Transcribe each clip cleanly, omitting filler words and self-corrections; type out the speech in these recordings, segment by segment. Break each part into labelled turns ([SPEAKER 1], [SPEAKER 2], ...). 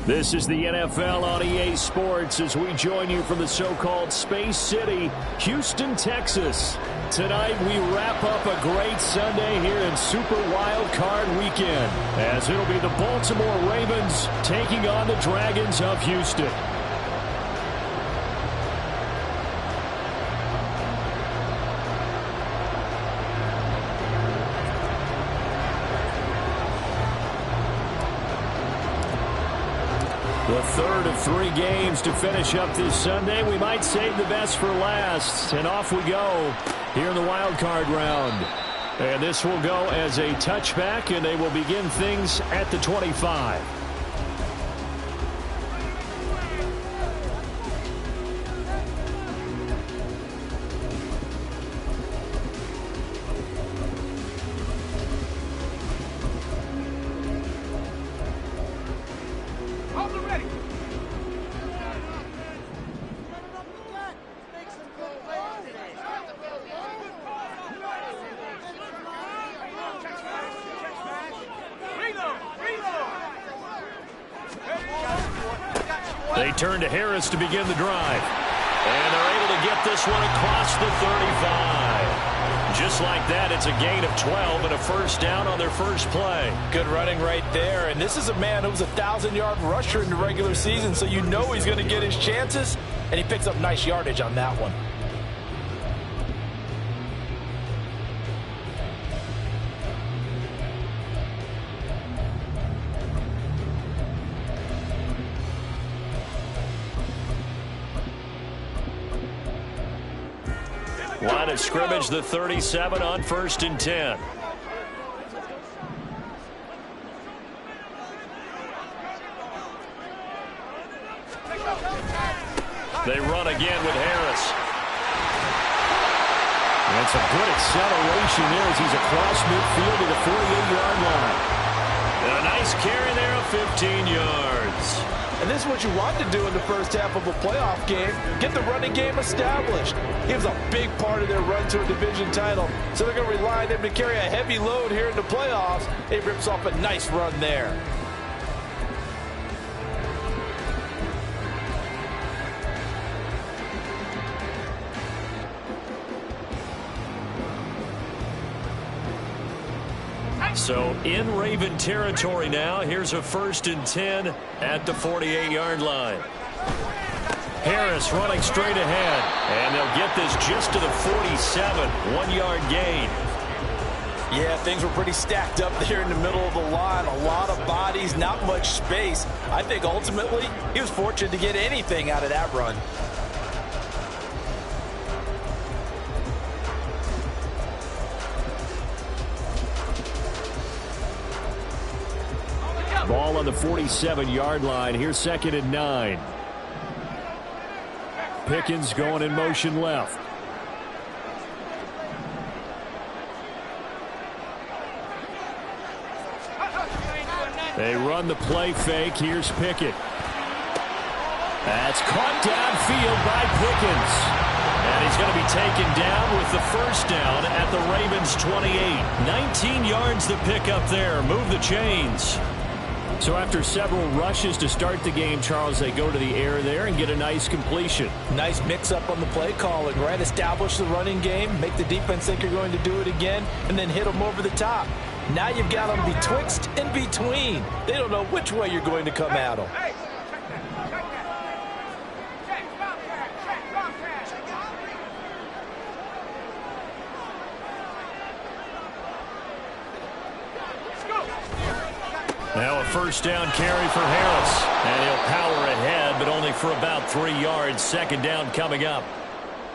[SPEAKER 1] This is the NFL on EA Sports as we join you from the so-called Space City, Houston, Texas. Tonight we wrap up a great Sunday here in Super Wildcard Weekend, as it'll be the Baltimore Ravens taking on the Dragons of Houston. The third of three games to finish up this Sunday. We might save the best for last. And off we go here in the wild card round. And this will go as a touchback, and they will begin things at the 25. They turn to Harris to begin the drive. And they're able to get this one across the 35. Just like that, it's a gain of 12 and a first down on their first play.
[SPEAKER 2] Good running right there. And this is a man who was a 1,000-yard rusher in the regular season, so you know he's going to get his chances. And he picks up nice yardage on that one.
[SPEAKER 1] Line of scrimmage, the 37 on 1st and 10. They run again with Harris. And some good acceleration there as he's across midfield to the 48-yard line. And a nice carry there of 15 yards.
[SPEAKER 2] And this is what you want to do in the first half of a playoff game. Get the running game established. He was a big part of their run to a division title. So they're going to rely on him to carry a heavy load here in the playoffs. He rips off a nice run there.
[SPEAKER 1] So in Raven territory now. Here's a 1st and 10 at the 48-yard line. Harris running straight ahead. And they'll get this just to the 47. 1-yard gain.
[SPEAKER 2] Yeah, things were pretty stacked up there in the middle of the line. A lot of bodies, not much space. I think ultimately he was fortunate to get anything out of that run.
[SPEAKER 1] Ball on the 47-yard line. Here's 2nd and 9. Pickens going in motion left. They run the play fake. Here's Pickett. That's caught downfield by Pickens. And he's going to be taken down with the first down at the Ravens 28. 19 yards the pick up there. Move the chains. So after several rushes to start the game, Charles, they go to the air there and get a nice completion.
[SPEAKER 2] Nice mix-up on the play calling, right? Establish the running game, make the defense think you're going to do it again, and then hit them over the top. Now you've got them betwixt and between. They don't know which way you're going to come at them.
[SPEAKER 1] Now a first down carry for Harris. And he'll power ahead, but only for about 3 yards. 2nd down coming up.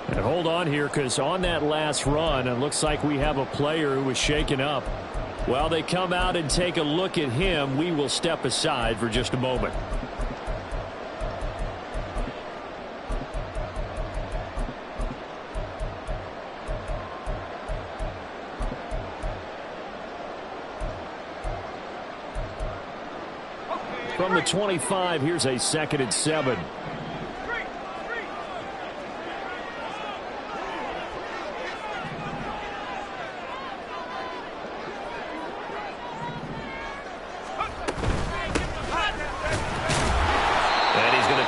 [SPEAKER 1] And hold on here, because on that last run, it looks like we have a player who was shaken up. While they come out and take a look at him, we will step aside for just a moment. From the 25, here's a 2nd and 7.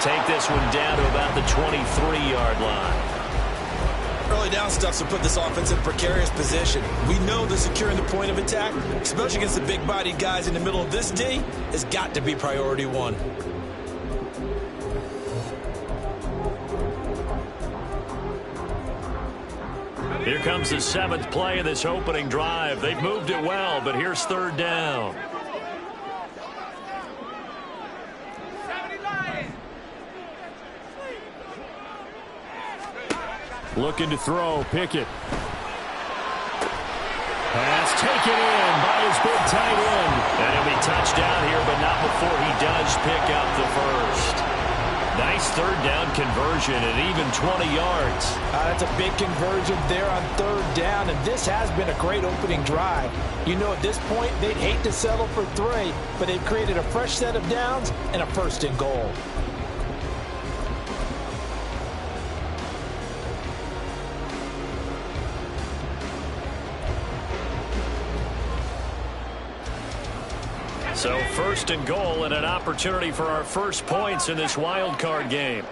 [SPEAKER 1] take this one down to about the 23-yard line.
[SPEAKER 3] Early down stuff to put this offense in a precarious position. We know that securing the point of attack, especially against the big-bodied guys in the middle of this D, has got to be priority one.
[SPEAKER 1] Here comes the 7th play of this opening drive. They've moved it well, but here's 3rd down. Looking to throw, Pickett. Pass taken in by his big tight end. And he'll be touchdown here, but not before he does pick up the first. Nice 3rd down conversion at even 20 yards.
[SPEAKER 2] That's a big conversion there on 3rd down, and this has been a great opening drive. You know, at this point, they'd hate to settle for 3, but they've created a fresh set of downs and a 1st and goal.
[SPEAKER 1] So 1st and goal and an opportunity for our first points in this wild card game.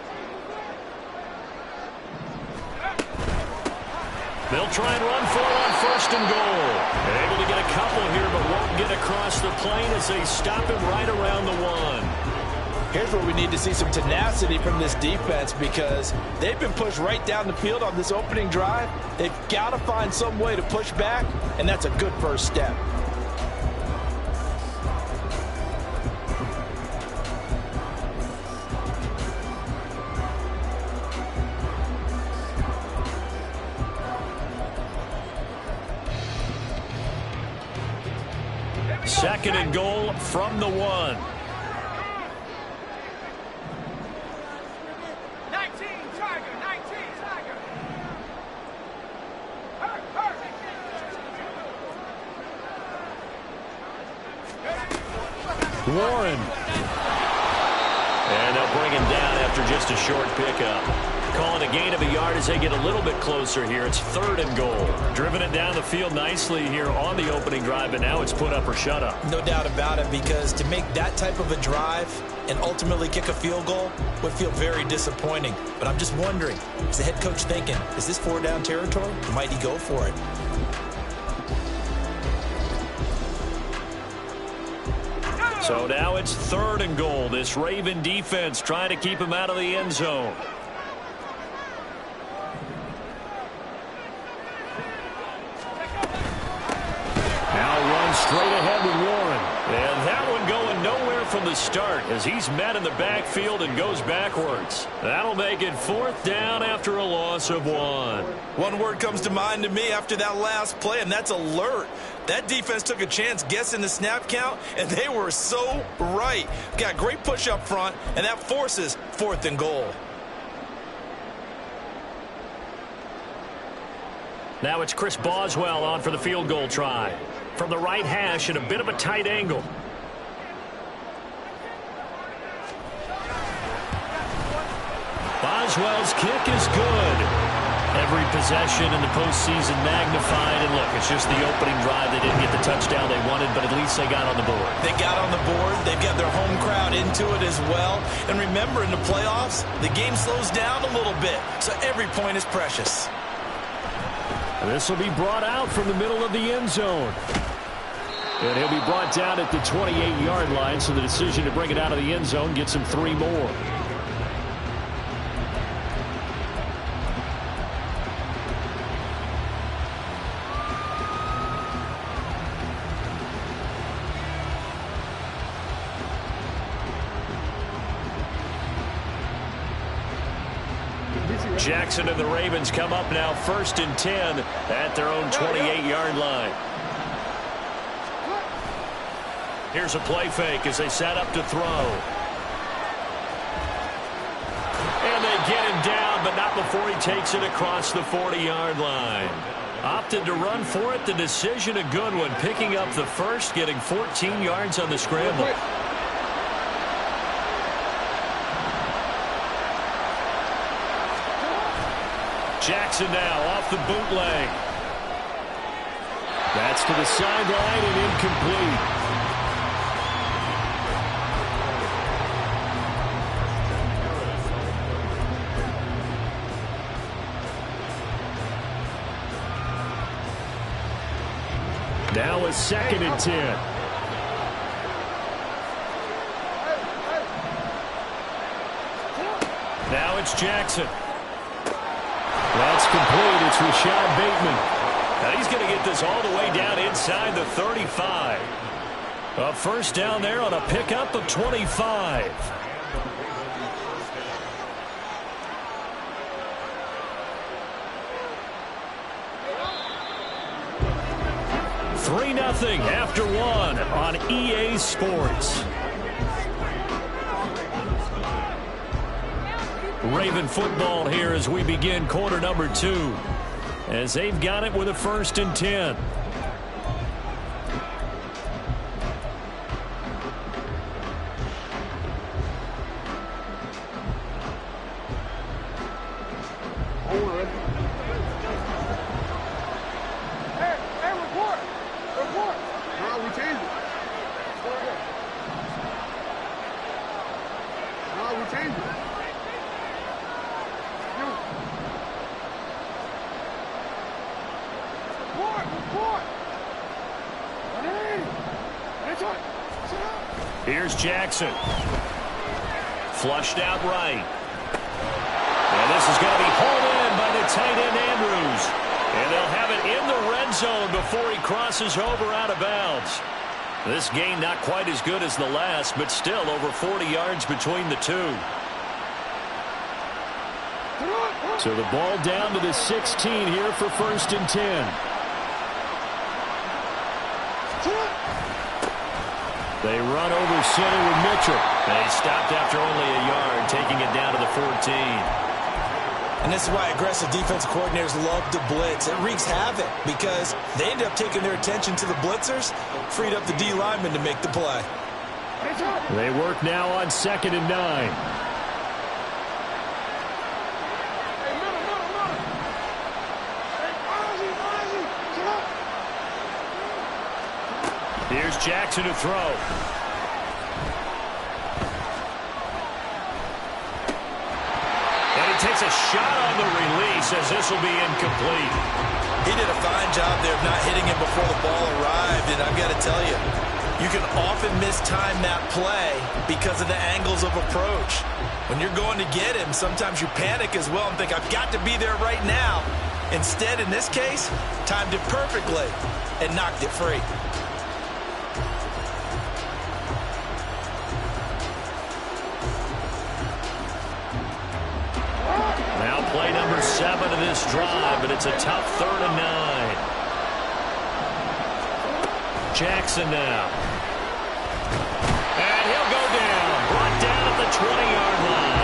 [SPEAKER 1] They'll try and run for it on 1st and goal. They're able to get a couple here, but won't get across the plane as they stop him right around the 1.
[SPEAKER 2] Here's where we need to see some tenacity from this defense, because they've been pushed right down the field on this opening drive. They've got to find some way to push back, and that's a good first step.
[SPEAKER 1] Second and goal from the 1.
[SPEAKER 4] 19, Tiger, 19, Tiger.
[SPEAKER 1] Warren. And they'll bring him down after just a short pickup. Calling a gain of a yard as they get a little bit closer here. It's 3rd and goal. Driven it down the field nicely here on the opening drive, but now it's put up or shut up.
[SPEAKER 3] No doubt about it, because to make that type of a drive and ultimately kick a field goal would feel very disappointing. But I'm just wondering, is the head coach thinking, is this 4-down territory? Or might he go for it?
[SPEAKER 1] So now it's 3rd and goal. This Raven defense trying to keep him out of the end zone. Straight ahead with Warren. And that one going nowhere from the start as he's met in the backfield and goes backwards. That'll make it 4th down after a loss of 1.
[SPEAKER 3] One word comes to mind to me after that last play, and that's alert. That defense took a chance guessing the snap count, and they were so right. Got great push up front, and that forces 4th and goal.
[SPEAKER 1] Now it's Chris Boswell on for the field goal try. From the right hash at a bit of a tight angle. Boswell's kick is good. Every possession in the postseason magnified. And look, it's just the opening drive. They didn't get the touchdown they wanted, but at least they got on the board.
[SPEAKER 3] They got on the board. They've got their home crowd into it as well. And remember, in the playoffs, the game slows down a little bit. So every point is precious.
[SPEAKER 1] This will be brought out from the middle of the end zone. And he'll be brought down at the 28-yard line, so the decision to bring it out of the end zone gets him 3 more. Jackson and the Ravens come up now 1st and 10 at their own 28-yard line. Here's a play fake as they set up to throw. And they get him down, but not before he takes it across the 40-yard line. Opted to run for it. The decision a good one. Picking up the first, getting 14 yards on the scramble. Jackson now off the bootleg. That's to the sideline and incomplete. a 2nd and 10. Now it's Jackson. That's complete. It's Rashad Bateman. Now he's going to get this all the way down inside the 35. A first down there on a pickup of 25. 3-0 after 1 on EA Sports. Raven football here as we begin quarter number 2. As they've got it with a 1st and 10. Here's Jackson. Flushed out right. And this is going to be hauled in by the tight end Andrews. And they'll have it in the red zone before he crosses over out of bounds. This gain not quite as good as the last, but still over 40 yards between the two. So the ball down to the 16 here for 1st and 10. They run over center with Mitchell. They stopped after only a yard, taking it down to the 14.
[SPEAKER 3] And this is why aggressive defensive coordinators love to blitz. It wreaks havoc because they end up taking their attention to the blitzers, freed up the D lineman to make the play.
[SPEAKER 1] They work now on 2nd and 9. Here's Jackson to throw. And he takes a shot on the release as this will be incomplete.
[SPEAKER 3] He did a fine job there of not hitting it before the ball arrived, and I've got to tell you, you can often mistime that play because of the angles of approach. When you're going to get him, sometimes you panic as well and think, I've got to be there right now. Instead, in this case, timed it perfectly and knocked it free.
[SPEAKER 1] Play number 7 of this drive, but it's a tough 3rd and 9. Jackson now. And he'll go down. Brought down at the 20-yard line.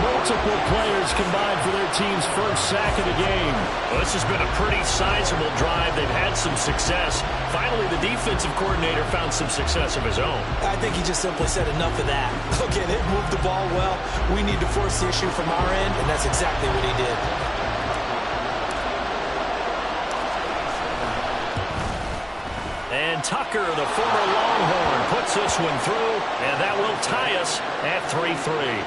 [SPEAKER 1] Multiple players combined for their team's first sack of the game. Well, this has been a pretty sizable drive. They've had some success. Finally, the defensive coordinator found some success of his own.
[SPEAKER 3] I think he just simply said enough of that. Okay, they've moved the ball well. We need to force the issue from our end, and that's exactly what he did.
[SPEAKER 1] And Tucker, the former Longhorn, puts this one through, and that will tie us at 3-3.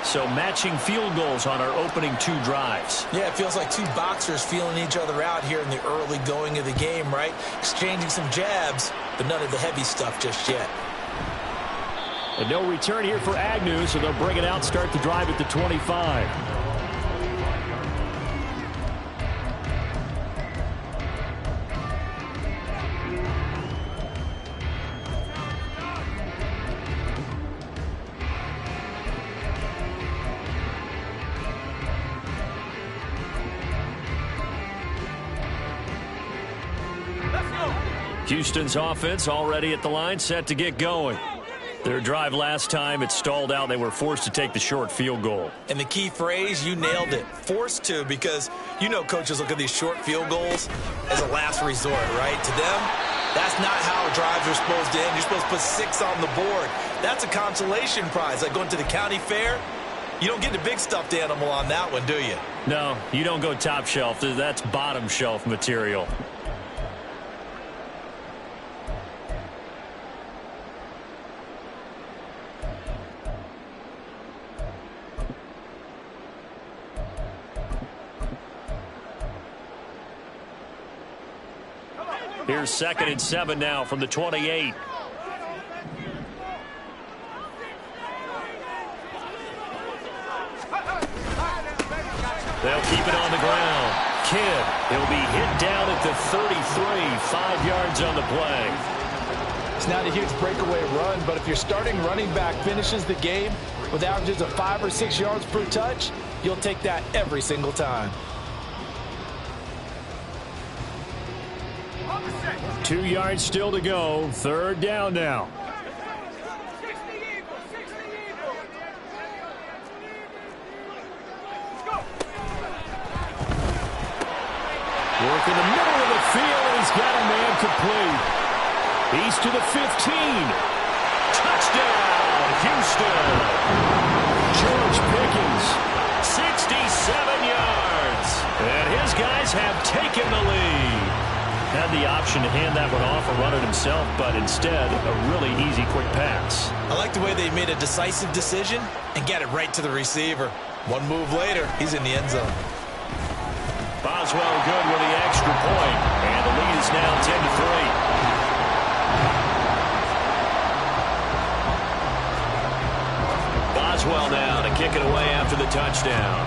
[SPEAKER 1] So matching field goals on our opening 2 drives.
[SPEAKER 3] Yeah, it feels like 2 boxers feeling each other out here in the early going of the game, right? Exchanging some jabs, but none of the heavy stuff just yet.
[SPEAKER 1] And no return here for Agnew, so they'll bring it out, start the drive at the 25. Houston's offense already at the line, set to get going. Their drive last time, it stalled out. They were forced to take the short field goal.
[SPEAKER 3] And the key phrase, you nailed it, forced to, because you know coaches look at these short field goals as a last resort, right? To them, that's not how drives are supposed to end. You're supposed to put 6 on the board. That's a consolation prize, like going to the county fair. You don't get the big stuffed animal on that one, do you?
[SPEAKER 1] No, you don't go top shelf. That's bottom shelf material. Here's 2nd and 7 now from the 28. They'll keep it on the ground. Kidd, he'll be hit down at the 33, 5 yards on the play.
[SPEAKER 2] It's not a huge breakaway run, but if your starting running back finishes the game with averages of 5 or 6 yards per touch, you'll take that every single time.
[SPEAKER 1] 2 yards still to go. 3rd down now. Work in the middle of the field, and he's got a man complete. He's to the 15. Touchdown, Houston. George Pickens, 67 yards. And his guys have taken the lead. Had the option to hand that one off or run it himself, but instead, a really easy, quick pass.
[SPEAKER 3] I like the way they made a decisive decision and get it right to the receiver. One move later, he's in the end zone.
[SPEAKER 1] Boswell good with the extra point, and the lead is now 10-3. Boswell now to kick it away after the touchdown.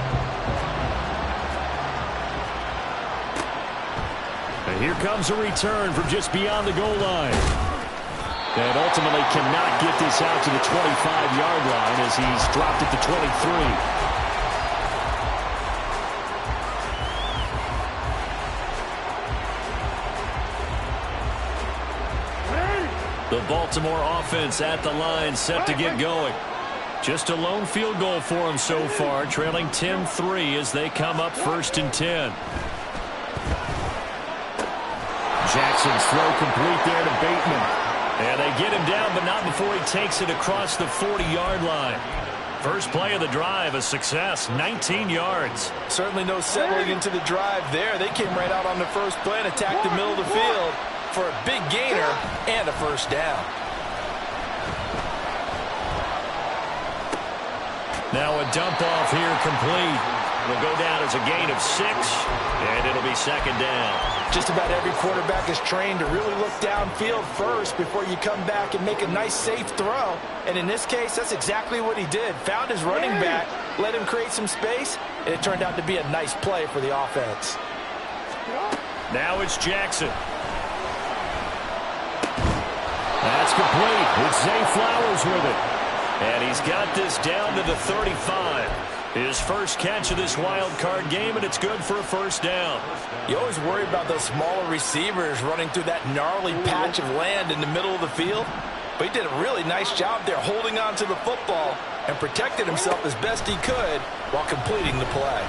[SPEAKER 1] And here comes a return from just beyond the goal line. And ultimately cannot get this out to the 25-yard line as he's dropped at the 23. The Baltimore offense at the line, set to get going. Just a lone field goal for them so far, trailing 10-3 as they come up 1st and 10. Jackson's throw complete there to Bateman. And they get him down, but not before he takes it across the 40-yard line. First play of the drive, a success, 19 yards.
[SPEAKER 2] Certainly no settling into the drive there. They came right out on the first play and attacked the middle of the field for a big gainer and a 1st down.
[SPEAKER 1] Now a dump off here complete. Will go down as a gain of 6, and it'll be 2nd down.
[SPEAKER 2] Just about every quarterback is trained to really look downfield first before you come back and make a nice, safe throw. And in this case, that's exactly what he did. Found his running back, let him create some space, and it turned out to be a nice play for the offense.
[SPEAKER 1] Now it's Jackson. That's complete. It's Zay Flowers with it. And he's got this down to the 35. His first catch of this wild card game, and it's good for a 1st down.
[SPEAKER 2] You always worry about those smaller receivers running through that gnarly patch of land in the middle of the field. But he did a really nice job there holding on to the football and protected himself as best he could while completing the play.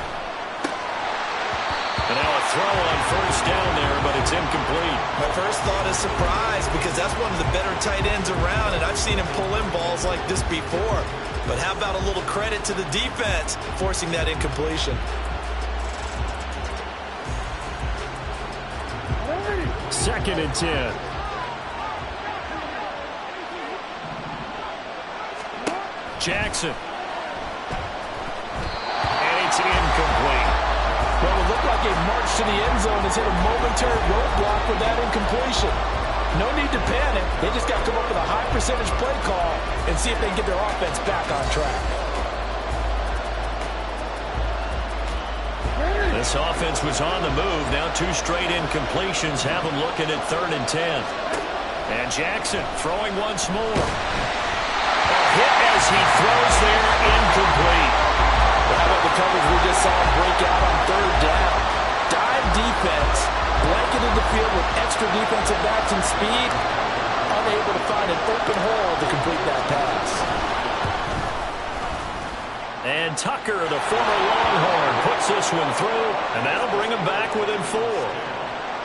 [SPEAKER 1] And now a throw on 1st down there, but it's incomplete.
[SPEAKER 3] My first thought is surprise because that's one of the better tight ends around, and I've seen him pull in balls like this before. But how about a little credit to the defense forcing that incompletion?
[SPEAKER 1] Second and 10. Jackson. And it's incomplete.
[SPEAKER 2] Well, it looked like a march to the end zone has hit a momentary roadblock with that incompletion. No need to panic. They just got to come up with a high percentage play call and see if they can get their offense back on track.
[SPEAKER 1] This offense was on the move. Now 2 straight incompletions have them looking at 3rd and 10. And Jackson throwing once more. A hit as he throws there, incomplete.
[SPEAKER 2] Well, how about the coverage we just saw him break out on 3rd down? Dive defense, blanketed the field with extra defensive backs and speed, unable to find an open hole to complete that pass.
[SPEAKER 1] And Tucker, the former Longhorn, puts this one through, and that'll bring him back within 4.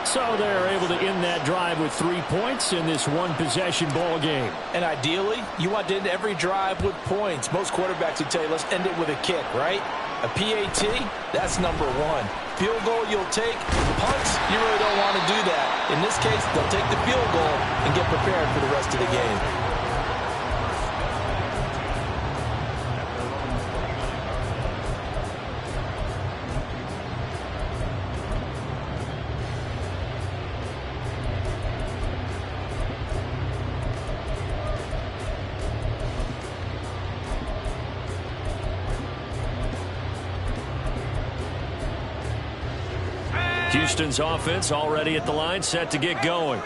[SPEAKER 1] So they're able to end that drive with 3 points in this one-possession ball game.
[SPEAKER 2] And ideally, you want to end every drive with points. Most quarterbacks would tell you, let's end it with a kick, right? A PAT, that's number 1. Field goal you'll take. Punts, you really don't want to do that. In this case, they'll take the field goal and get prepared for the rest of the game.
[SPEAKER 1] Houston's offense already at the line, set to get going.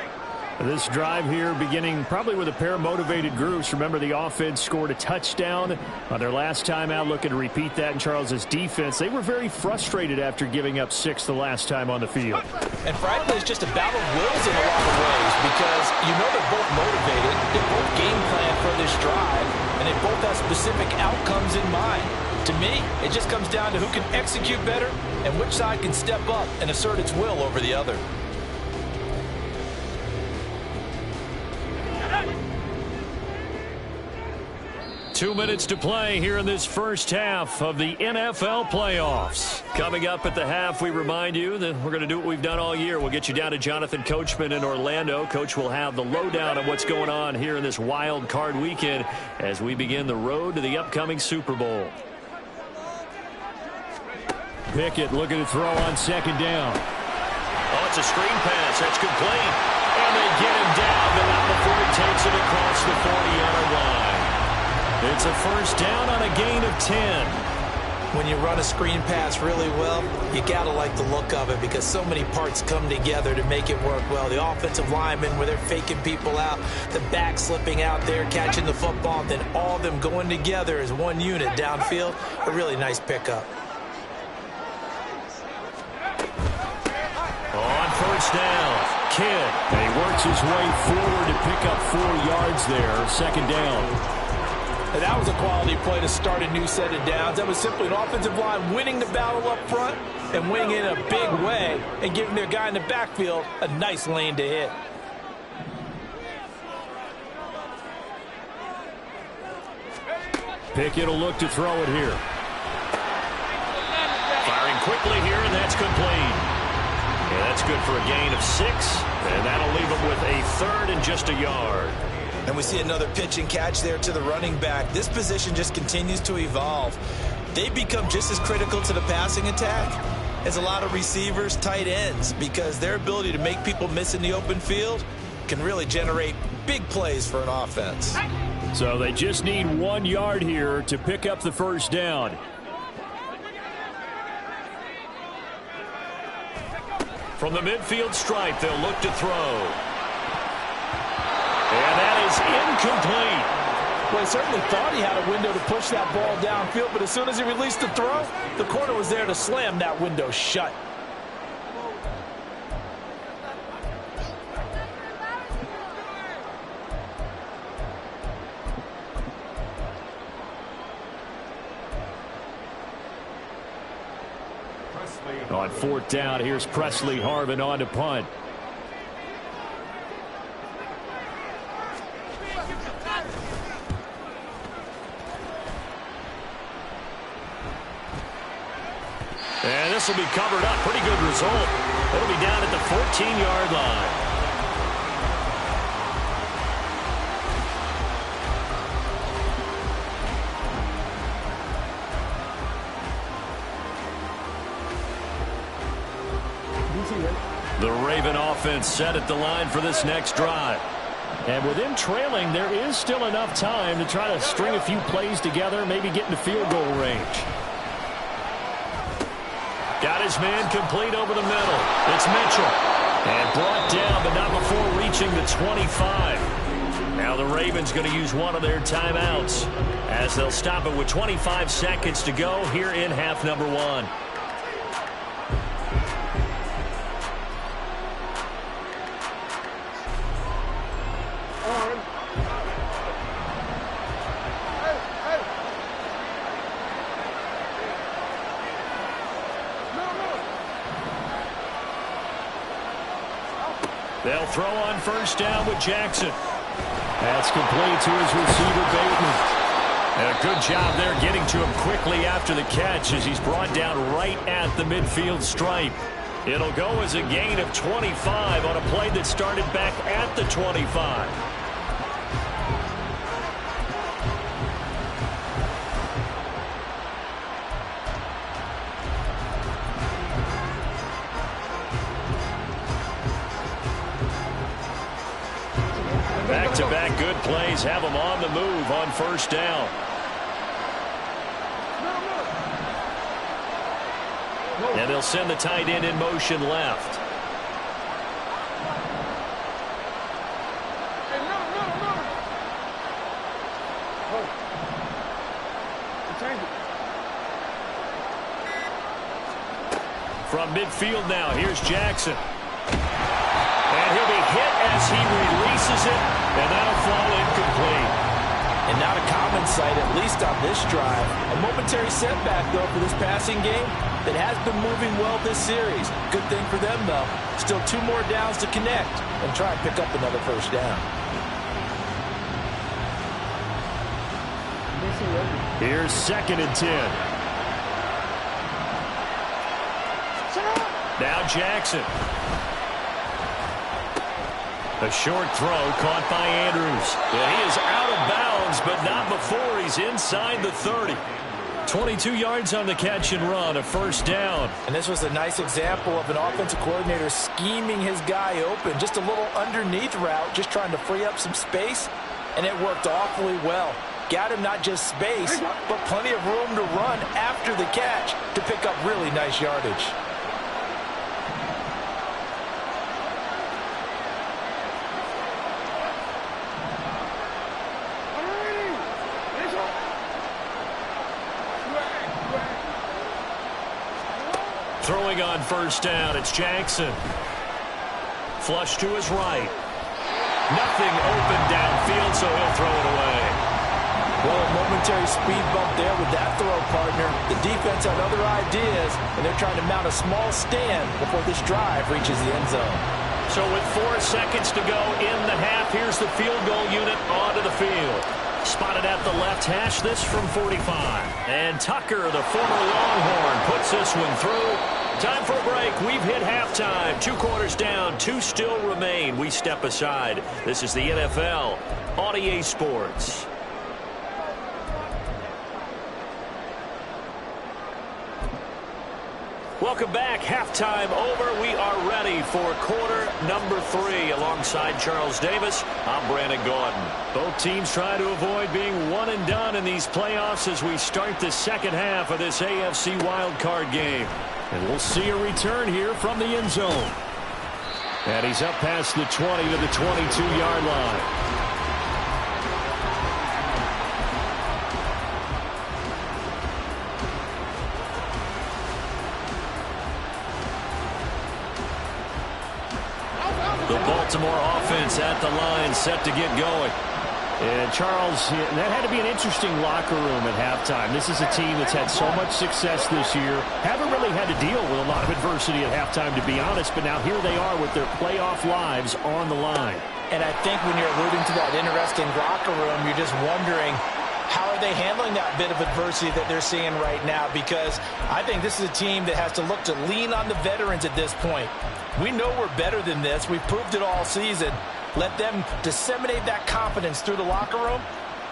[SPEAKER 1] This drive here beginning probably with a pair of motivated groups. Remember, the offense scored a touchdown on their last time out, looking to repeat that in Charles's defense. They were very frustrated after giving up 6 the last time on the field.
[SPEAKER 2] And frankly, it's just a battle of wills in a lot of ways because you know they're both motivated. They both game plan for this drive, and they both have specific outcomes in mind. To me, it just comes down to who can execute better and which side can step up and assert its will over the other.
[SPEAKER 1] Two minutes to play here in this first half of the NFL playoffs. Coming up at the half, we remind you that we're going to do what we've done all year. We'll get you down to Jonathan Coachman in Orlando. Coach will have the lowdown on what's going on here in this wild card weekend as we begin the road to the upcoming Super Bowl. Pickett looking to throw on second down.
[SPEAKER 3] Oh, it's a screen pass. That's complete.
[SPEAKER 1] And they get him down, but not before he takes it across the 40-yard line. It's a first down on a gain of 10.
[SPEAKER 2] When you run a screen pass really well, you got to like the look of it because so many parts come together to make it work well. The offensive linemen, where they're faking people out, the back slipping out there, catching the football, then all of them going together as one unit downfield. A really nice pickup.
[SPEAKER 1] On first down, Kidd. And he works his way forward to pick up 4 yards there. Second down.
[SPEAKER 2] And that was a quality play to start a new set of downs. That was simply an offensive line winning the battle up front and winning in a big way and giving their guy in the backfield a nice lane to hit.
[SPEAKER 1] Pickett will look to throw it here. Firing quickly here, and that's complete. Yeah, that's good for a gain of 6, and that'll leave him with a third and just a yard.
[SPEAKER 3] And we see another pitch and catch there to the running back. This position just continues to evolve. They become just as critical to the passing attack as a lot of receivers, tight ends, because their ability to make people miss in the open field can really generate big plays for an offense.
[SPEAKER 1] So they just need 1 yard here to pick up the first down. From the midfield stripe, they'll look to throw. And that is incomplete.
[SPEAKER 2] Well, he certainly thought he had a window to push that ball downfield, but as soon as he released the throw, the corner was there to slam that window shut.
[SPEAKER 1] On fourth down, here's Presley Harvin on to punt. And this will be covered up. Pretty good result. It'll be down at the 14-yard line. The Raven offense set at the line for this next drive. And with them trailing, there is still enough time to try to string a few plays together, maybe get into field goal range. Got his man complete over the middle. It's Mitchell. And brought down, but not before reaching the 25. Now the Ravens going to use one of their timeouts as they'll stop it with 25 seconds to go here in half number 1. They'll throw on first down with Jackson. That's complete to his receiver, Bateman. And a good job there getting to him quickly after the catch as he's brought down right at the midfield stripe. It'll go as a gain of 25 on a play that started back at the 25. Back-to-back good plays have them on the move on first down. And they'll send the tight end in motion left. From midfield now, here's Jackson. And he'll be hit as he releases it, and that'll fall incomplete.
[SPEAKER 2] And not a common sight, at least on this drive. A momentary setback, though, for this passing game that has been moving well this series. Good thing for them, though. Still 2 more downs to connect and try and pick up another first down.
[SPEAKER 1] Here's 2nd and 10. Now Jackson. A short throw caught by Andrews. Yeah, he is out of bounds, but not before he's inside the 30. 22 yards on the catch and run, a first down.
[SPEAKER 2] And this was a nice example of an offensive coordinator scheming his guy open. Just a little underneath route, just trying to free up some space, and it worked awfully well. Got him not just space, but plenty of room to run after the catch to pick up really nice yardage.
[SPEAKER 1] Throwing on first down, it's Jackson. Flush to his right. Nothing open downfield, so he'll throw it away.
[SPEAKER 2] Well, a momentary speed bump there with that throw, partner. The defense had other ideas, and they're trying to mount a small stand before this drive reaches the end zone.
[SPEAKER 1] So with 4 seconds to go in the half, here's the field goal unit onto the field. Spotted at the left hash, this from 45. And Tucker, the former Longhorn, puts this one through. Time for a break. We've hit halftime. 2 quarters down, 2 still remain. We step aside. This is the NFL on EA Sports. Welcome back. Halftime over. We are ready for quarter number 3. Alongside Charles Davis, I'm Brandon Gordon. Both teams try to avoid being one and done in these playoffs as we start the second half of this AFC wildcard game. And we'll see a return here from the end zone. And he's up past the 20 to the 22-yard line. The Baltimore offense at the line, set to get going. And Charles, that had to be an interesting locker room at halftime. This is a team that's had so much success this year. Haven't really had to deal with a lot of adversity at halftime, to be honest. But now here they are with their playoff lives on the line.
[SPEAKER 2] And I think when you're alluding to that interesting locker room, you're just wondering, how are they handling that bit of adversity that they're seeing right now? Because I think this is a team that has to look to lean on the veterans at this point. We know we're better than this. We've proved it all season. Let them disseminate that confidence through the locker room.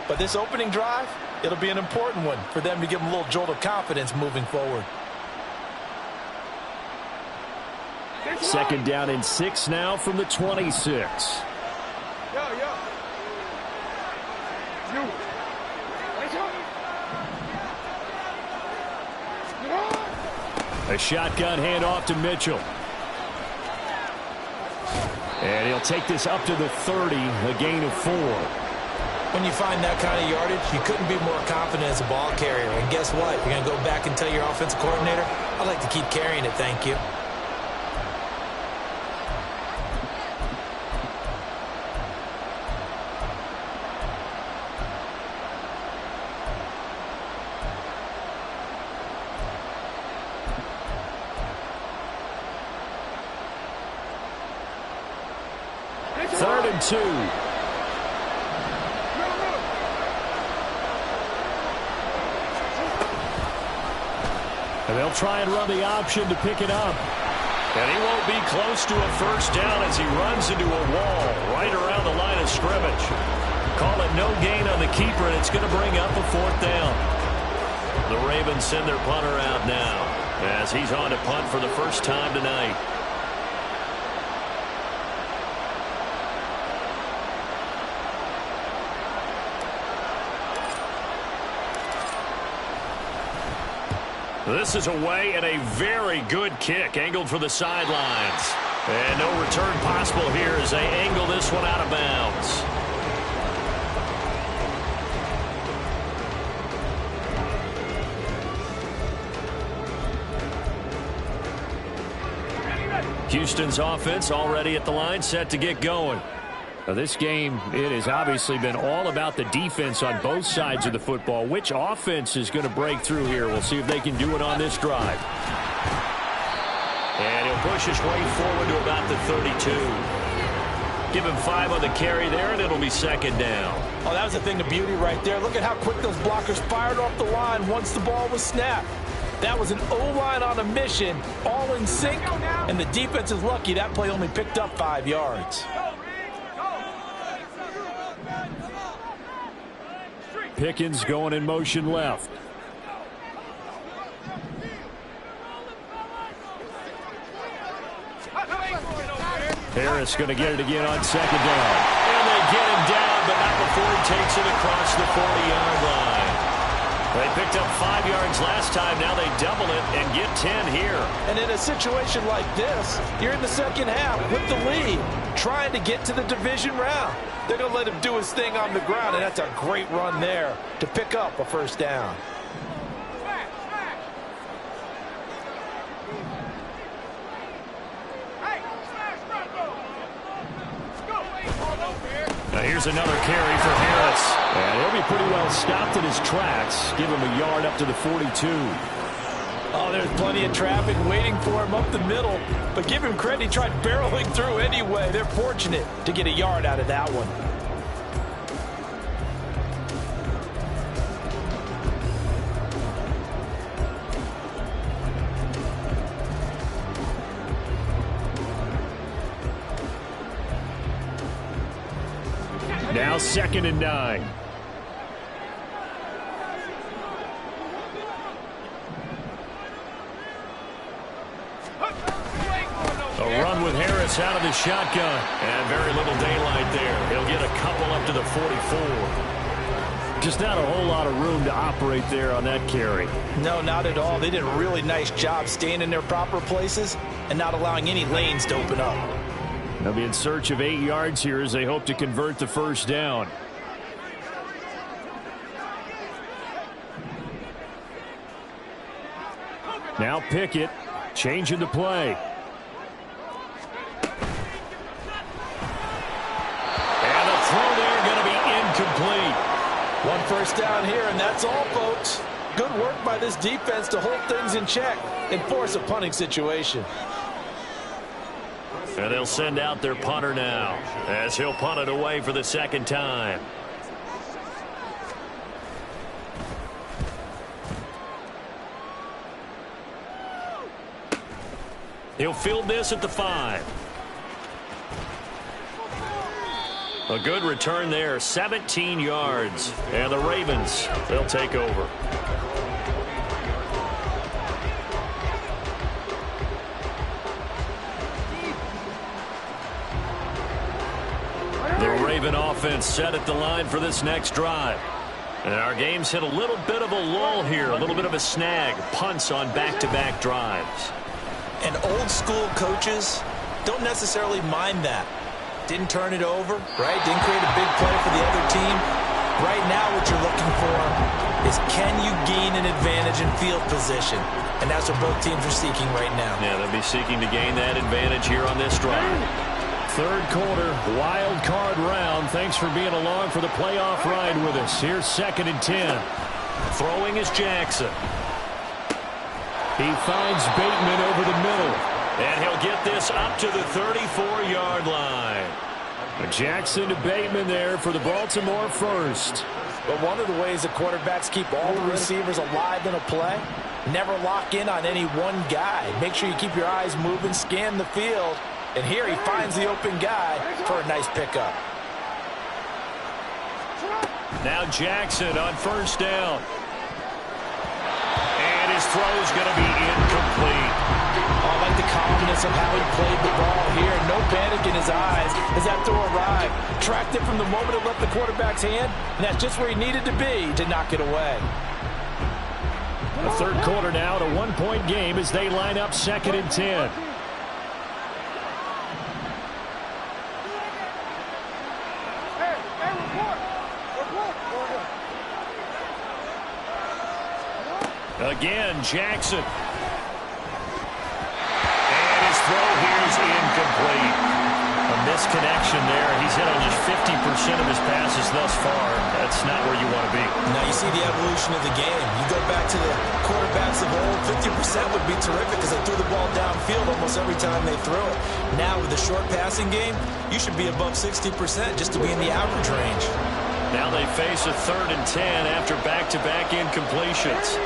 [SPEAKER 2] But this opening drive, it'll be an important one for them to give them a little jolt of confidence moving forward.
[SPEAKER 1] 2nd down and 6 now from the 26. A shotgun handoff to Mitchell. And he'll take this up to the 30, a gain of 4.
[SPEAKER 2] When you find that kind of yardage, you couldn't be more confident as a ball carrier. And guess what? You're going to go back and tell your offensive coordinator, I'd like to keep carrying it, thank you.
[SPEAKER 1] Third and 2. And they'll try and run the option to pick it up. And he won't be close to a first down as he runs into a wall right around the line of scrimmage. Call it no gain on the keeper, and it's going to bring up a 4th down. The Ravens send their punter out now as he's on to punt for the first time tonight. This is away and a very good kick, angled for the sidelines. And no return possible here as they angle this one out of bounds. Houston's offense already at the line, set to get going. Now this game, it has obviously been all about the defense on both sides of the football. Which offense is going to break through here? We'll see if they can do it on this drive. And he'll push his way forward to about the 32. Give him 5 on the carry there, and it'll be second down.
[SPEAKER 2] Oh, that was a thing of beauty right there. Look at how quick those blockers fired off the line once the ball was snapped. That was an O-line on a mission, all in sync, and the defense is lucky that play only picked up 5 yards.
[SPEAKER 1] Pickens going in motion left. Harris going to get it again on second down. And they get him down, but not before he takes it across the 40-yard line. They picked up 5 yards last time. Now they double it and get 10 here.
[SPEAKER 2] And in a situation like this, you're in the second half with the lead, trying to get to the division round. They're going to let him do his thing on the ground, and that's a great run there to pick up a first down.
[SPEAKER 1] Now here's another carry for Harris. And he'll be pretty well stopped in his tracks. Give him a yard up to the 42.
[SPEAKER 2] Oh, there's plenty of traffic waiting for him up the middle. But give him credit, he tried barreling through anyway. They're fortunate to get a yard out of that one.
[SPEAKER 1] Now 2nd and 9. A run with Harris out of the shotgun. And very little daylight there. He'll get a couple up to the 44. Just not a whole lot of room to operate there on that carry.
[SPEAKER 2] No, not at all. They did a really nice job staying in their proper places and not allowing any lanes to open up.
[SPEAKER 1] They'll be in search of 8 yards here as they hope to convert the first down. Now Pickett changing the play. And a throw there going to be incomplete.
[SPEAKER 2] One first down here, and that's all, folks. Good work by this defense to hold things in check and force a punting situation.
[SPEAKER 1] And they'll send out their punter now as he'll punt it away for the second time. He'll field this at the 5. A good return there, 17 yards. And the Ravens, they'll take over. The Raven offense set at the line for this next drive. And our game's hit a little bit of a lull here, a little bit of a snag. Punts on back-to-back drives.
[SPEAKER 3] And old school coaches don't necessarily mind that. Didn't turn it over, right? Didn't create a big play for the other team. Right now what you're looking for is can you gain an advantage in field position? And that's what both teams are seeking right now.
[SPEAKER 1] Yeah, they'll be seeking to gain that advantage here on this drive. Third quarter, wild card round. Thanks for being along for the playoff ride with us. Here's 2nd and 10. Throwing is Jackson. He finds Bateman over the middle. And he'll get this up to the 34-yard line. Jackson to Bateman there for the Baltimore first.
[SPEAKER 2] But one of the ways the quarterbacks keep all the receivers alive in a play, never lock in on any one guy. Make sure you keep your eyes moving, scan the field. And here he finds the open guy for a nice pickup.
[SPEAKER 1] Now Jackson on first down. And his throw's going to be incomplete.
[SPEAKER 2] Oh, I like the calmness of how he played the ball here. No panic in his eyes as that throw arrived. Tracked it from the moment it left the quarterback's hand, and that's just where he needed to be to knock it away.
[SPEAKER 1] The third quarter now at a one-point game as they line up 2nd and 10. Again, Jackson. And his throw here is incomplete. A misconnection there. He's hit on just 50% of his passes thus far. That's not where you want to be.
[SPEAKER 3] Now you see the evolution of the game. You go back to the quarterbacks of old, 50% would be terrific because they threw the ball downfield almost every time they threw it. Now with the short passing game, you should be above 60% just to be in the average range.
[SPEAKER 1] Now they face a 3rd and 10 after back-to-back incompletions.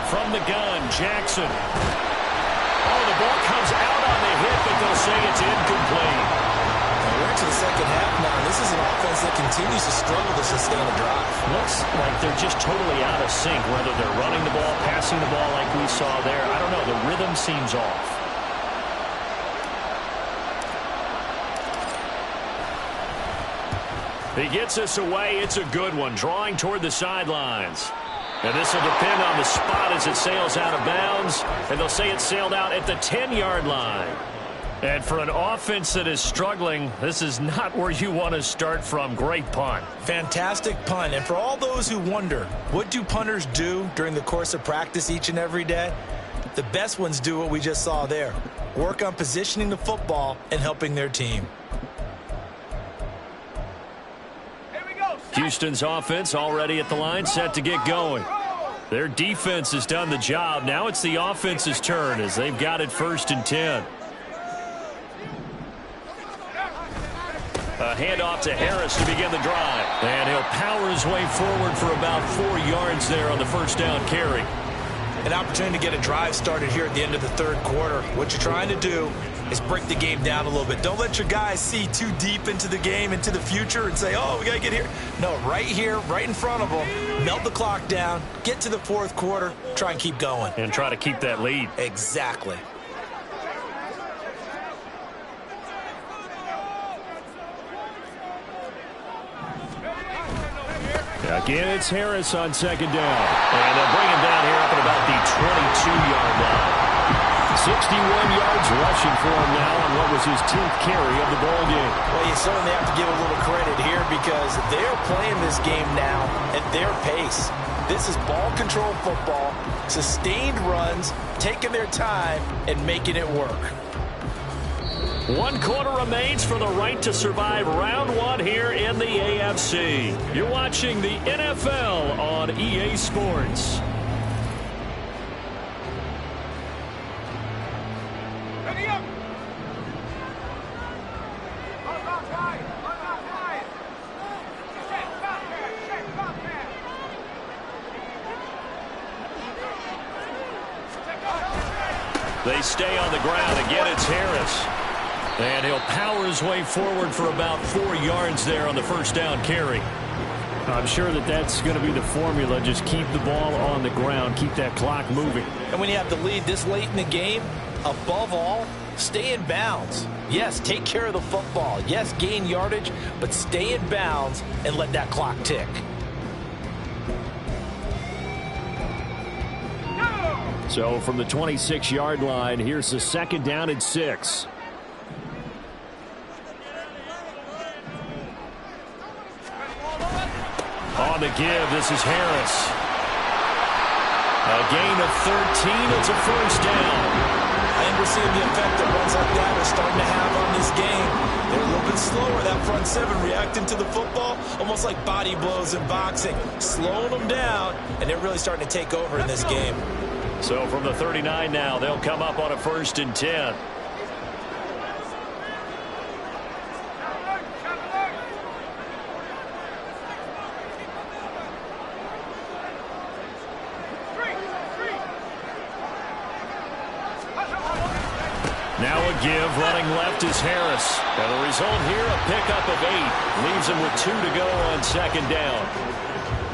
[SPEAKER 1] From the gun, Jackson. Oh, the ball comes out on the hit, but they'll say it's incomplete.
[SPEAKER 3] We're into the second half now. This is an offense that continues to struggle to sustain a drive.
[SPEAKER 1] Looks like they're just totally out of sync, whether they're running the ball, passing the ball like we saw there. I don't know. The rhythm seems off. He gets us away. It's a good one, drawing toward the sidelines. And this will depend on the spot as it sails out of bounds. And they'll say it sailed out at the 10-yard line. And for an offense that is struggling, this is not where you want to start from. Great punt.
[SPEAKER 3] Fantastic punt. And for all those who wonder, what do punters do during the course of practice each and every day? The best ones do what we just saw there. Work on positioning the football and helping their team.
[SPEAKER 1] Houston's offense already at the line, set to get going. Their defense has done the job. Now it's the offense's turn as they've got it 1st and 10. A handoff to Harris to begin the drive. And he'll power his way forward for about 4 yards there on the 1st down carry.
[SPEAKER 3] An opportunity to get a drive started here at the end of the 3rd quarter. What you're trying to do is break the game down a little bit. Don't let your guys see too deep into the game, into the future, and say, oh, we got to get here. No, right here, right in front of them, melt the clock down, get to the 4th quarter, try and keep going.
[SPEAKER 1] And try to keep that lead.
[SPEAKER 3] Exactly.
[SPEAKER 1] Again, it's Harris on 2nd down. And they'll bring him down here up at about the 22-yard line. 61 yards rushing for him now on what was his 10th carry of the ball game.
[SPEAKER 3] Well, you certainly have to give a little credit here because they're playing this game now at their pace. This is ball control football, sustained runs, taking their time, and making it work.
[SPEAKER 1] 1 quarter remains for the right to survive round 1 here in the AFC. You're watching the NFL on EA Sports.
[SPEAKER 4] Ready up.
[SPEAKER 1] They stay on the ground. Again, it's Harris. And he'll power his way forward for about 4 yards there on the 1st down carry. I'm sure that that's going to be the formula. Just keep the ball on the ground. Keep that clock moving.
[SPEAKER 3] And when you have the lead this late in the game, above all, stay in bounds. Yes, take care of the football. Yes, gain yardage, but stay in bounds and let that clock tick.
[SPEAKER 1] So from the 26-yard line, here's the 2nd down and 6. On the give, this is Harris. A gain of 13. It's a 1st down.
[SPEAKER 3] I think we're seeing the effect that runs like that are starting to have on this game. They're a little bit slower, that front 7, reacting to the football, almost like body blows in boxing, slowing them down, and they're really starting to take over in this game.
[SPEAKER 1] So from the 39 now, they'll come up on a 1st and 10. Now a give, running left is Harris. And the result here, a pickup of 8. Leaves him with 2 to go on 2nd down.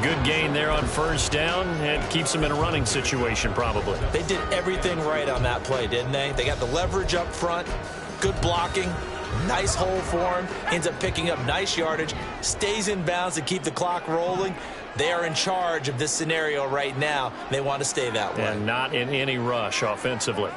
[SPEAKER 1] Good gain there on 1st down, and keeps him in a running situation probably.
[SPEAKER 3] They did everything right on that play, didn't they? They got the leverage up front, good blocking, Nice hole for him. Ends up picking up nice yardage. Stays in bounds to keep the clock rolling. They are in charge of this scenario right now. They want to stay that way.
[SPEAKER 1] And not in any rush offensively.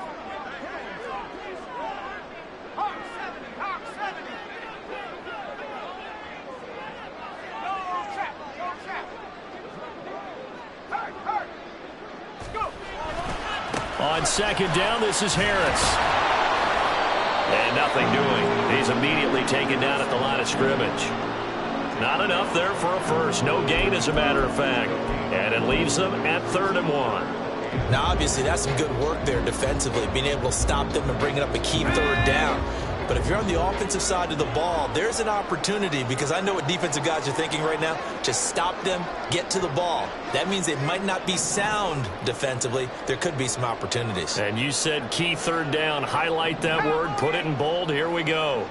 [SPEAKER 1] On second down, this is Harris. And nothing doing. He's immediately taken down at the line of scrimmage. Not enough there for a first. No gain, as a matter of fact. And it leaves them at 3rd and 1.
[SPEAKER 3] Now, obviously, that's some good work there defensively, being able to stop them and bringing up a key 3rd down. But if you're on the offensive side of the ball, there's an opportunity, because I know what defensive guys are thinking right now. Just stop them, get to the ball. That means they might not be sound defensively. There could be some opportunities.
[SPEAKER 1] And you said key 3rd down. Highlight that word, put it in bold. Here we go.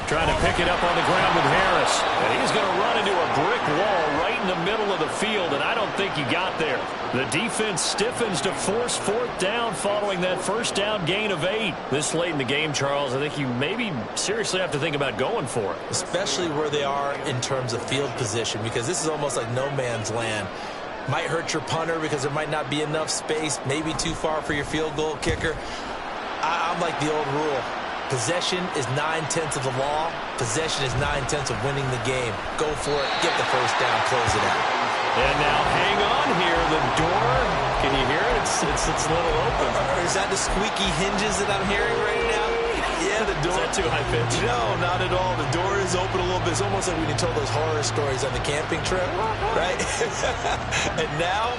[SPEAKER 1] Trying to pick it up on the ground with Harris. And he's going to run into a brick wall right in the middle of the field, and I don't think he got there. The defense stiffens to force 4th down following that first down gain of 8. This late in the game, Charles, I think you maybe seriously have to think about going for it.
[SPEAKER 3] Especially where they are in terms of field position, because this is almost like no man's land. Might hurt your punter because there might not be enough space, maybe too far for your field goal kicker. I'm like the old rule. Possession is 9/10 of the law. Possession is 9/10 of winning the game. Go for it. Get the first down. Close it out.
[SPEAKER 1] And now hang on here. The door, can you hear it? It's a little open.
[SPEAKER 3] Is that the squeaky hinges that I'm hearing right now? Yeah, the door.
[SPEAKER 1] Is that too high pitch?
[SPEAKER 3] No, not at all. The door is open a little bit. It's almost like when you told those horror stories on the camping trip, right? And now,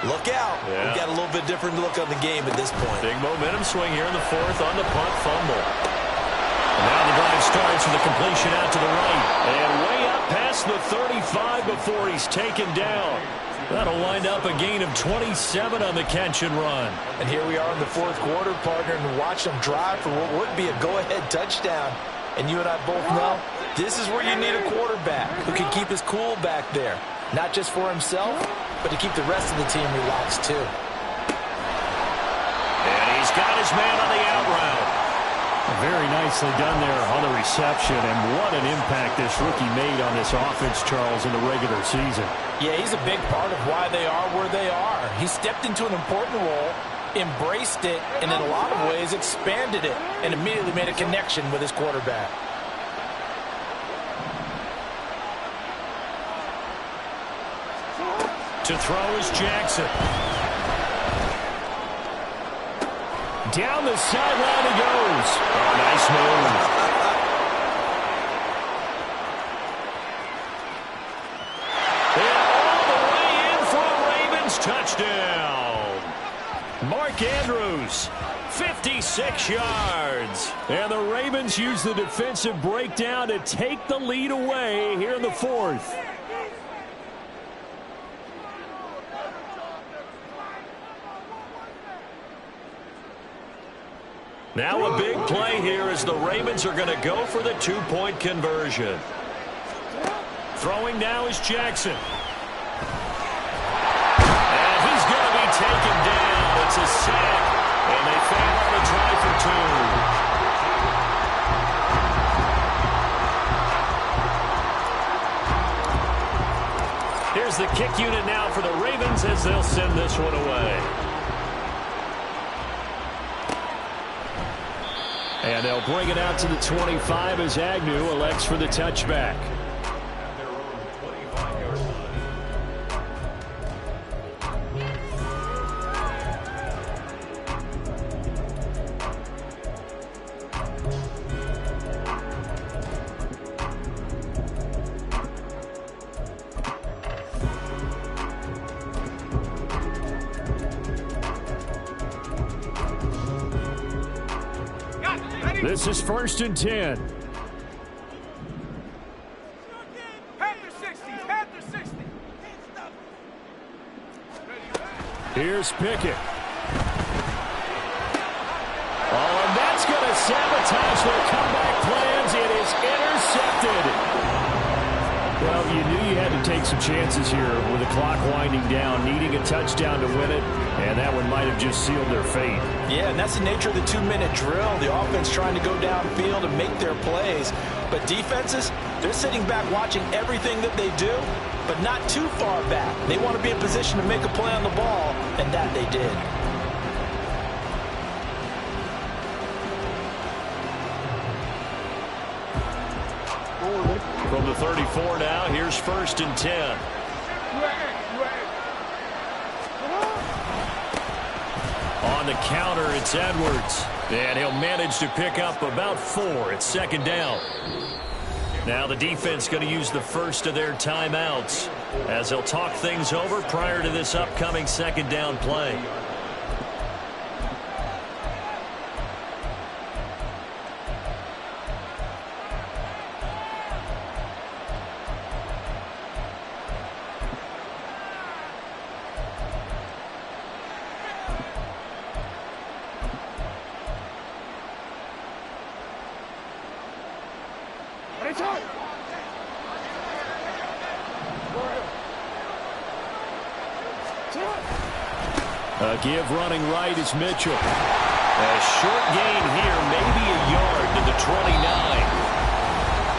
[SPEAKER 3] look out.
[SPEAKER 1] Yeah.
[SPEAKER 3] We've got a little bit different look on the game at this point.
[SPEAKER 1] Big momentum swing here in the 4th on the punt fumble. And now the drive starts with a completion out to the right. And way up past the 35 before he's taken down. That'll wind up a gain of 27 on the catch and run.
[SPEAKER 2] And here we are in the 4th quarter, partner, and watch them drive for what would be a go-ahead touchdown. And you and I both know this is where you need a quarterback who can keep his cool back there. Not just for himself, but to keep the rest of the team relaxed too.
[SPEAKER 1] And he's got his man on the out route. Very nicely done there on the reception, and what an impact this rookie made on this offense, Charles, in the regular season.
[SPEAKER 2] Yeah, he's a big part of why they are where they are. He stepped into an important role, embraced it, and in a lot of ways expanded it, and immediately made a connection with his quarterback.
[SPEAKER 1] To throw is Jackson. Down the sideline he goes. Oh, nice move. And all the way in for a Ravens touchdown. Mark Andrews, 56 yards. And the Ravens use the defensive breakdown to take the lead away here in the 4th. Now a big play here as the Ravens are going to go for the 2-point conversion. Throwing now is Jackson. And he's going to be taken down. It's a sack, and they fail on the try for 2. Here's the kick unit now for the Ravens as they'll send this one away. And they'll bring it out to the 25 as Agnew elects for the touchback. This is 1st and 10.
[SPEAKER 4] Panther 60, Panther 60.
[SPEAKER 1] Here's Pickett. Oh, and that's going to sabotage their comeback plans. It is intercepted. Well, you knew you had to take some chances here with the clock winding down, needing a touchdown to win it, and that one might have just sealed their fate.
[SPEAKER 2] Yeah, and that's the nature of the 2-minute drill. The offense trying to go downfield and make their plays. But defenses, they're sitting back watching everything that they do, but not too far back. They want to be in position to make a play on the ball, and that they did.
[SPEAKER 1] From the 34 now, here's 1st and 10. On the counter, it's Edwards. And he'll manage to pick up about 4 at 2nd down. Now the defense going to use the first of their timeouts as they'll talk things over prior to this upcoming 2nd down play. A give running right is Mitchell. A short gain here, maybe a yard to the 29.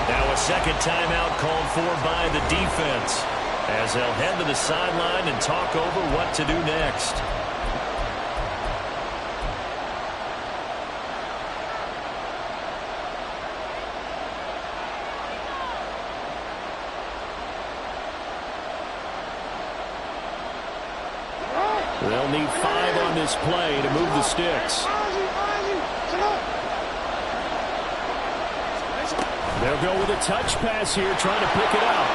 [SPEAKER 1] Now a second timeout called for by the defense as they'll head to the sideline and talk over what to do next. They'll need 5 on this play to move the sticks. They'll go with a touch pass here, trying to pick it up.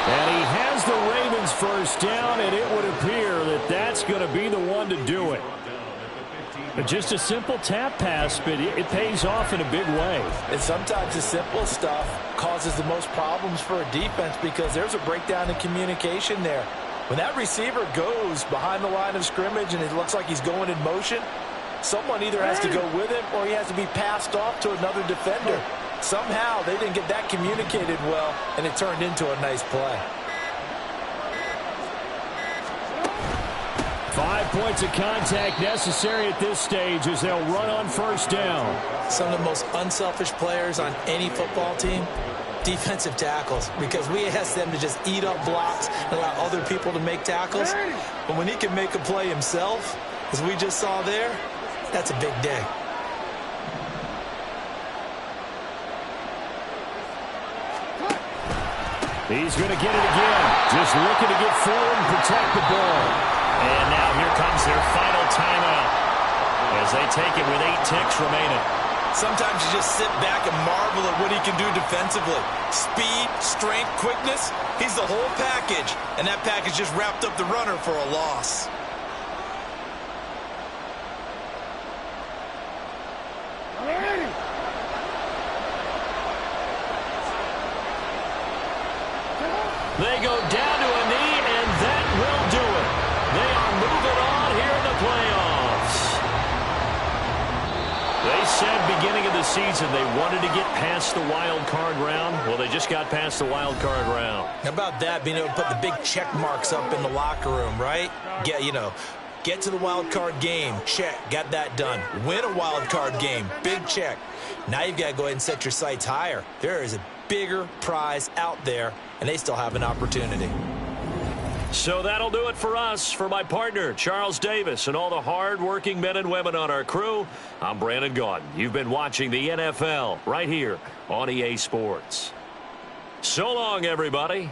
[SPEAKER 1] And he has the Ravens first down, and it would appear that that's going to be the one to do it. But just a simple tap pass, but it pays off in a big way.
[SPEAKER 2] And sometimes the simple stuff causes the most problems for a defense because there's a breakdown in communication there. When that receiver goes behind the line of scrimmage and it looks like he's going in motion, someone either has to go with him or he has to be passed off to another defender. Somehow they didn't get that communicated well, and it turned into a nice play.
[SPEAKER 1] 5 points of contact necessary at this stage as they'll run on first down.
[SPEAKER 2] Some of the most unselfish players on any football team, defensive tackles, because we ask them to just eat up blocks and allow other people to make tackles. But when he can make a play himself, as we just saw there, that's a big day.
[SPEAKER 1] He's going to get it again. Just looking to get forward and protect the ball. And now here comes their final timeout as they take it with 8 ticks remaining.
[SPEAKER 3] Sometimes you just sit back and marvel at what he can do defensively. Speed, strength, quickness, he's the whole package. And that package just wrapped up the runner for a loss.
[SPEAKER 1] They go down to a knee, and that will do it. They are moving on here in the playoffs. They said beginning of the season they wanted to get past the wild card round. Well, they just got past the wild card round.
[SPEAKER 2] How about that, being able to put the big check marks up in the locker room, right? Get to the wild card game, check, got that done. Win a wild card game, big check. Now you've got to go ahead and set your sights higher. There is a bigger prize out there, and they still have an opportunity.
[SPEAKER 1] So that'll do it for us. For my partner, Charles Davis, and all the hard-working men and women on our crew, I'm Brandon Gaudin. You've been watching the NFL right here on EA Sports. So long, everybody.